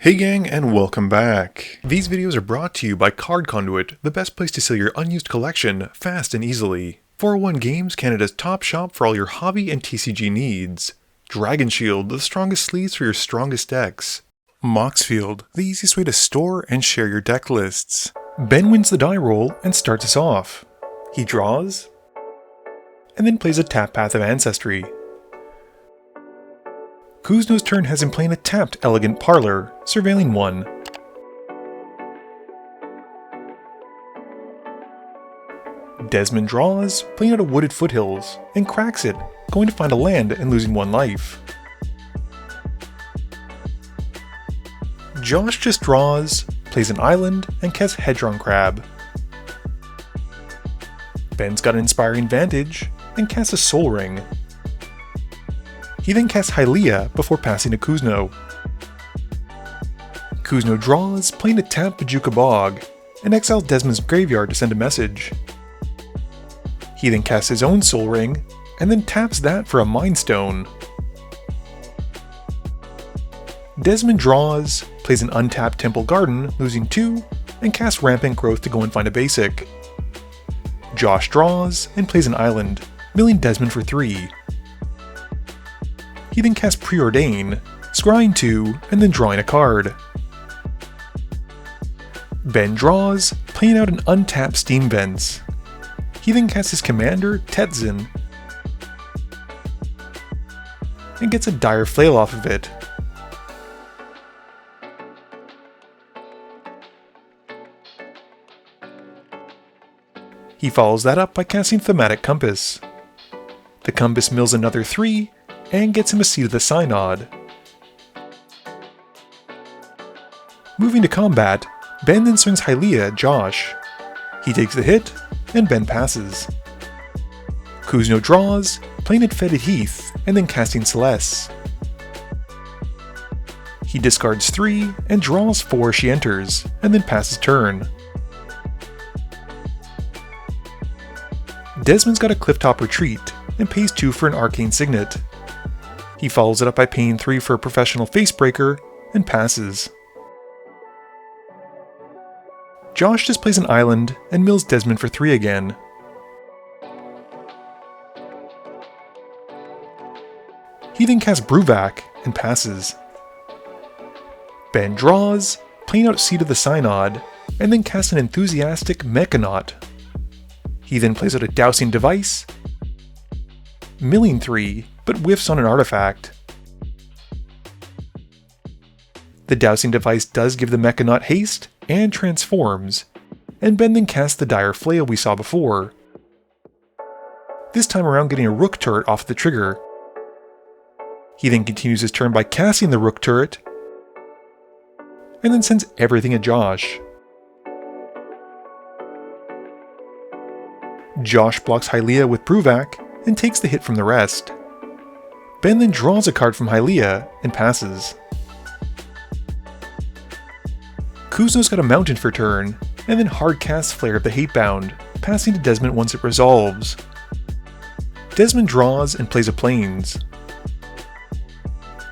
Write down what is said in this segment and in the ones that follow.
Hey gang, and welcome back. These videos are brought to you by Card Conduit, the best place to sell your unused collection fast and easily. 401 Games, Canada's top shop for all your hobby and TCG needs. Dragon Shield, the strongest sleeves for your strongest decks. Moxfield, the easiest way to store and share your deck lists. Ben wins the die roll and starts us off. He draws, and then plays a tap Path of Ancestry. Kuzno's turn has him playing a tapped Elegant Parlor, surveilling one. Desmond draws, playing out a Wooded Foothills, and cracks it, going to find a land and losing one life. Josh just draws, plays an island, and casts Hedron Crab. Ben's got an Inspiring Vantage, and casts a Soul Ring. He then casts Hylia before passing to Kuzno. Kuzno draws, playing a tapped Bajuka Bog, and exiles Desmond's graveyard to send a message. He then casts his own Soul Ring, and then taps that for a Mind Stone. Desmond draws, plays an untapped Temple Garden, losing 2, and casts Rampant Growth to go and find a basic. Josh draws, and plays an island, milling Desmond for 3. He then casts Preordain, scrying 2, and then drawing a card. Ben draws, playing out an untapped Steam Vents. He then casts his commander, Tetzin, and gets a Dire Flail off of it. He follows that up by casting Thematic Compass. The Compass mills another 3, and gets him a Seat of the Synod. Moving to combat, Ben then swings Hylia at Josh. He takes the hit, and Ben passes. Kuzno draws, playing at Fetid Heath, and then casting Celes. He discards 3, and draws 4 as she enters, and then passes turn. Desmond's got a Clifftop Retreat, and pays 2 for an Arcane Signet. He follows it up by paying 3 for a Professional Facebreaker, and passes. Josh just plays an island, and mills Desmond for 3 again. He then casts Bruvac, and passes. Ben draws, playing out Seat of the Synod, and then casts an Enthusiastic Mechanaut. He then plays out a Dowsing Device, milling 3, but whiffs on an artifact. The Dowsing Device does give the Mechanaut haste, and transforms, and Ben then casts the Dire Flail we saw before. This time around getting a Rook Turret off the trigger. He then continues his turn by casting the Rook Turret, and then sends everything at Josh. Josh blocks Hylia with Bruvac, and takes the hit from the rest. Ben then draws a card from Hylia, and passes. Kuzno's got a Mountain for turn, and then hard casts Flare of the Hatebound, passing to Desmond once it resolves. Desmond draws and plays a Plains.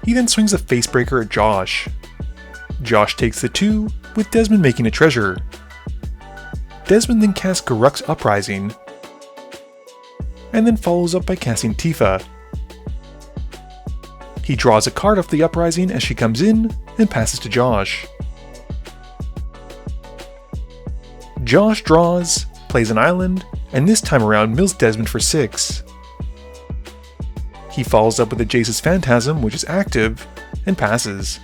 He then swings a Facebreaker at Josh. Josh takes the 2, with Desmond making a treasure. Desmond then casts Garruk's Uprising, and then follows up by casting Tifa. He draws a card off the Uprising as she comes in, and passes to Josh. Josh draws, plays an island, and this time around mills Desmond for 6. He follows up with a Jace's Phantasm, which is active, and passes.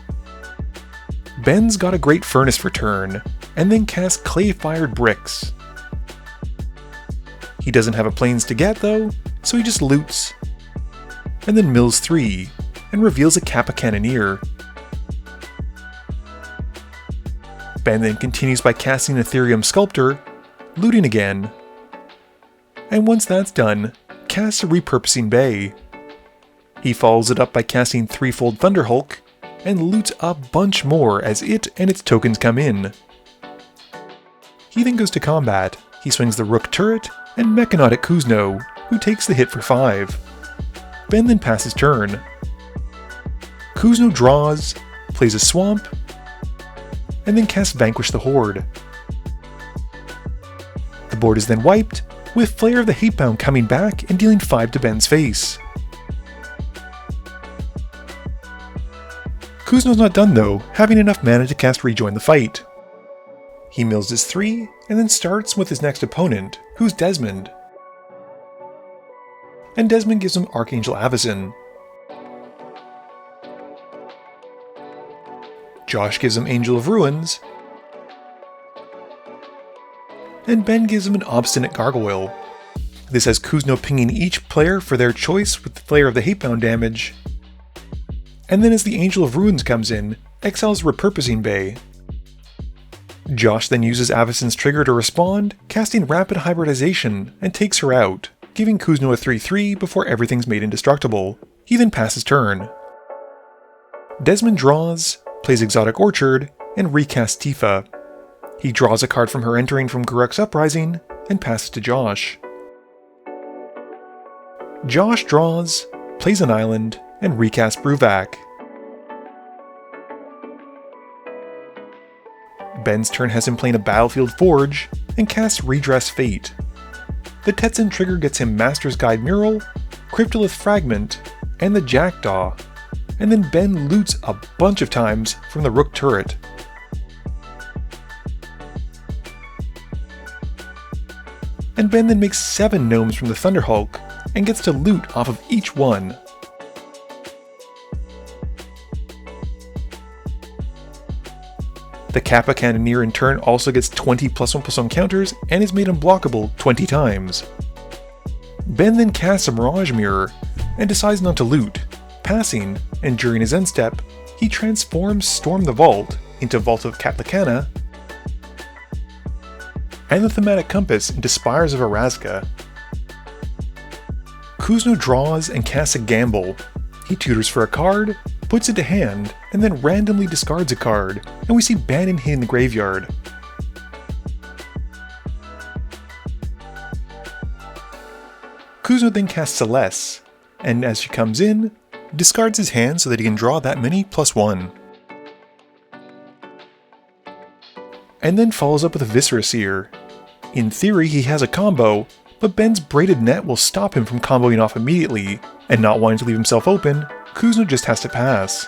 Ben's got a Great Furnace for turn, and then casts Clay-Fired Bricks. He doesn't have a Plains to get though, so he just loots, and then mills 3, and reveals a Kappa Cannoneer. Ben then continues by casting Ethereum Sculptor, looting again, and once that's done, casts a Repurposing Bay. He follows it up by casting Threefold Thunderhulk, and loots a bunch more as it and its tokens come in. He then goes to combat. He swings the Rook Turret and Mechanaut at Kuzno, who takes the hit for 5. Ben then passes turn. Kuzno draws, plays a Swamp, and then casts Vanquish the Horde. The board is then wiped, with Flayer of the Hatebound coming back and dealing 5 to Ben's face. Kuzno's not done though, having enough mana to cast Rejoin the Fight. He mills his 3, and then starts with his next opponent, who's Desmond. And Desmond gives him Archangel Avacyn. Josh gives him Angel of Ruins, and Ben gives him an Obstinate Gargoyle. This has Kuzno pinging each player for their choice with the Flayer of the Hatebound damage, and then as the Angel of Ruins comes in, exiles Repurposing Bay. Josh then uses Avacyn's trigger to respond, casting Rapid Hybridization, and takes her out, giving Kuzno a 3/3 before everything's made indestructible. He then passes turn. Desmond draws, plays Exotic Orchard, and recasts Tifa. He draws a card from her entering from Garruk's Uprising, and passes to Josh. Josh draws, plays an island, and recasts Bruvac. Ben's turn has him playing a Battlefield Forge, and casts Redress Fate. The Tetzin trigger gets him Master's Guide Mural, Cryptolith Fragment, and the Jackdaw, and then Ben loots a bunch of times from the Rook turret. And Ben then makes 7 gnomes from the Thunderhulk, and gets to loot off of each one. The Kappa Cannoneer in turn also gets 20 +1/+1 counters and is made unblockable 20 times. Ben then casts a Mirage Mirror and decides not to loot, passing, and during his end step, he transforms Storm the Vault into Vault of Katlakana and the Thematic Compass into Spires of Erazga. Kuzno draws and casts a Gamble. He tutors for a card, puts it to hand, and then randomly discards a card, and we see Bannon hitting the graveyard. Kuzno then casts Celes, and as she comes in, discards his hand so that he can draw that many +1. And then follows up with a Viscera Seer. In theory, he has a combo, but Ben's Braided Net will stop him from comboing off immediately, and not wanting to leave himself open, Kuzno just has to pass.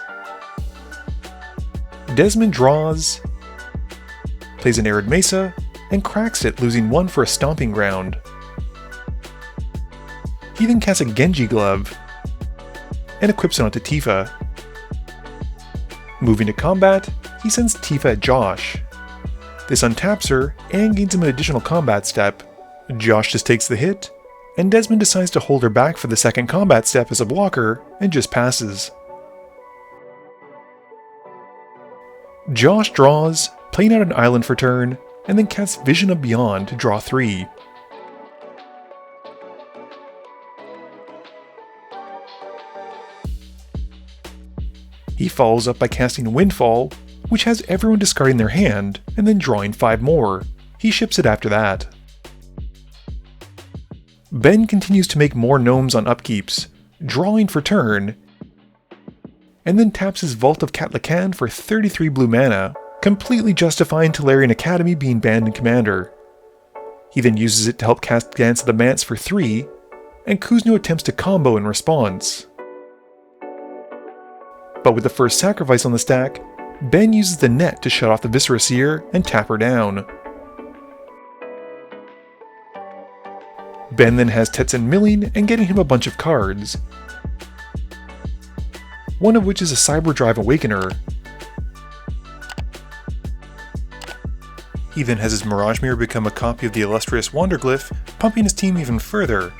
Desmond draws, plays an Arid Mesa, and cracks it, losing 1 for a Stomping Ground. He then casts a Genji Glove, and equips it onto Tifa. Moving to combat, he sends Tifa at Josh. This untaps her, and gains him an additional combat step. Josh just takes the hit, and Desmond decides to hold her back for the second combat step as a blocker, and just passes. Josh draws, playing out an island for turn, and then casts Vision of Beyond to draw 3. He follows up by casting Windfall, which has everyone discarding their hand, and then drawing 5 more. He ships it after that. Ben continues to make more gnomes on upkeeps, drawing for turn, and then taps his Vault of Katlakan for 33 blue mana, completely justifying Tolarian Academy being banned in Commander. He then uses it to help cast Dance of the Manse for 3, and Kuzno attempts to combo in response. But with the first sacrifice on the stack, Ben uses the net to shut off the Viscera Seer and tap her down. Ben then has Tetzin milling and getting him a bunch of cards, one of which is a Cyberdrive Awakener. He then has his Mirage Mirror become a copy of the illustrious Wanderglyph, pumping his team even further.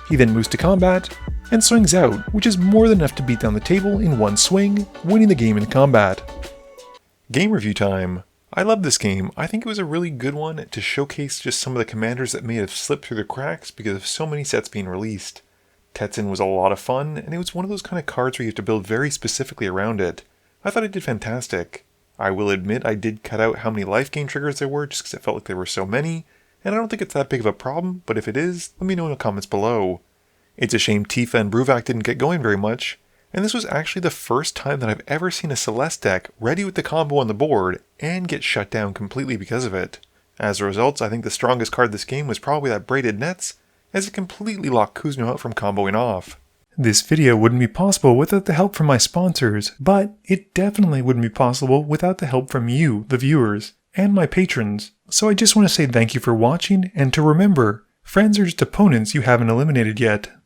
He then moves to combat, and swings out, which is more than enough to beat down the table in one swing, winning the game in combat. Game review time. I love this game. I think it was a really good one to showcase just some of the commanders that may have slipped through the cracks because of so many sets being released. Tetzin was a lot of fun, and it was one of those kind of cards where you have to build very specifically around it. I thought it did fantastic. I will admit I did cut out how many life gain triggers there were just because it felt like there were so many, and I don't think it's that big of a problem, but if it is, let me know in the comments below. It's a shame Tifa and Bruvac didn't get going very much, And this was actually the first time that I've ever seen a Celes deck ready with the combo on the board and get shut down completely because of it. As a result, I think the strongest card this game was probably that Braided Nets, as it completely locked Kuzma out from comboing off. This video wouldn't be possible without the help from my sponsors, but it definitely wouldn't be possible without the help from you, the viewers, and my patrons. So I just want to say thank you for watching, and to remember, friends are just opponents you haven't eliminated yet.